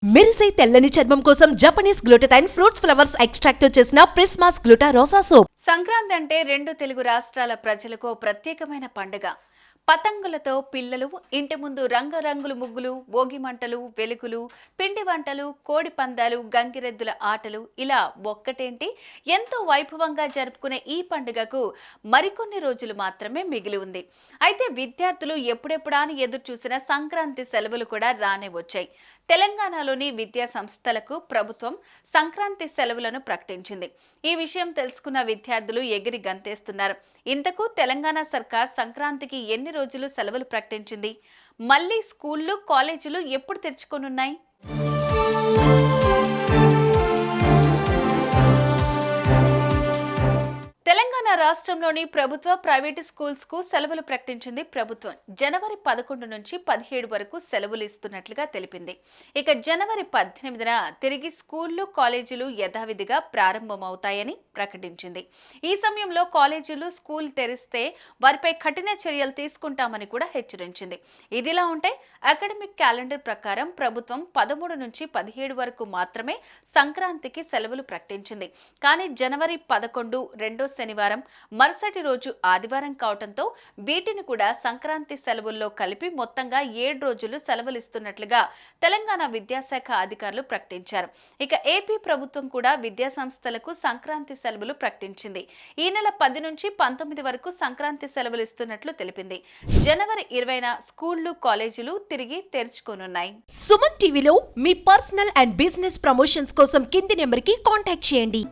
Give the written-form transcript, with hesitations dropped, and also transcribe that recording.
మెరిసే తెల్లని చర్మం కోసం Japanese glutathione fruits flowers extract తో చేసిన ప్రిస్మాస్ గ్లూటా రోసా సోప్. సంక్రాంతి అంటే రెండు తెలుగు రాష్ట్రాల ప్రజలకు ప్రత్యేకమైన పండుగ. పతంగులతో పిల్లలు, ఇంటి ముందు రంగురంగుల ముగ్గులు, భోగి మంటలు, వెలుగులు, పిండి వంటలు, కోడి పందాలు, గంగిరెద్దుల ఆటలు, ఇలా ఒక్కటేంటి ఎంతో వైభవంగా జరుపుకునే ఈ పండుగకు మరికొన్ని రోజులు మాత్రమే మిగిలి ఉంది. అయితే విద్యార్థులు ఎప్పుడెప్పుడా అని ఎదురు చూసిన సంక్రాంతి సెలవులు కూడా రానే వచ్చాయి. తెలంగాణలోని విద్యా సంస్థలకు ప్రభుత్వం సంక్రాంతి సెలవులను ప్రకటించింది. ఈ విషయం తెలుసుకున్న విద్యార్థులు ఎగిరి గంతేస్తున్నారు. ఇంతకు తెలంగాణ సర్కార్ సంక్రాంతికి ఎన్ని రోజులు సెలవులు ప్రకటించింది? మళ్ళీ స్కూళ్లు, కాలేజీలు ఎప్పుడు తెరుచుకోనున్నాయి? తెలంగాణ రాష్ట్రంలోని ప్రభుత్వ, ప్రైవేటు స్కూల్స్ కు సెలవులు ప్రకటించింది ప్రభుత్వం. జనవరి 11 నుంచి 17 వరకు సెలవులు ఇస్తున్నట్లుగా తెలిపింది. ఇక జనవరి 18న తిరిగి స్కూళ్లు, కాలేజీలు యథావిధిగా ప్రారంభమవుతాయని ప్రకటించింది. ఈ సమయంలో కాలేజీలు, స్కూల్ తెరిస్తే వారిపై కఠిన చర్యలు తీసుకుంటామని కూడా హెచ్చరించింది. ఇదిలా ఉంటే అకాడమిక్ క్యాలెండర్ ప్రకారం ప్రభుత్వం 13 నుంచి 17 వరకు మాత్రమే సంక్రాంతికి సెలవులు ప్రకటించింది. కానీ జనవరి 11 రెండో శనివారం, మరుసటి రోజు ఆదివారం కావడంతో వీటిని కూడా సంక్రాంతి సెలవుల్లో కలిపి మొత్తంగా 7 రోజులు సెలవులు ఇస్తున్నట్లుగా తెలంగాణ విద్యాశాఖ అధికారులు ప్రకటించారు. ఇక ఏపీ ప్రభుత్వం కూడా విద్యా సంస్థలకు సంక్రాంతి సెలవులు ప్రకటించింది. ఈ నెల 10 నుంచి 19 వరకు సంక్రాంతి సెలవులు ఇస్తున్నట్లు తెలిపింది. జనవరి 20న స్కూళ్లు, కాలేజీలు తిరిగి తెరుచుకోనున్నాయి. సుమన్ టీవీలో మీ పర్సనల్ అండ్ బిజినెస్ ప్రమోషన్స్ కోసం కింది నెంబర్కి కాంటాక్ట్ చేయండి.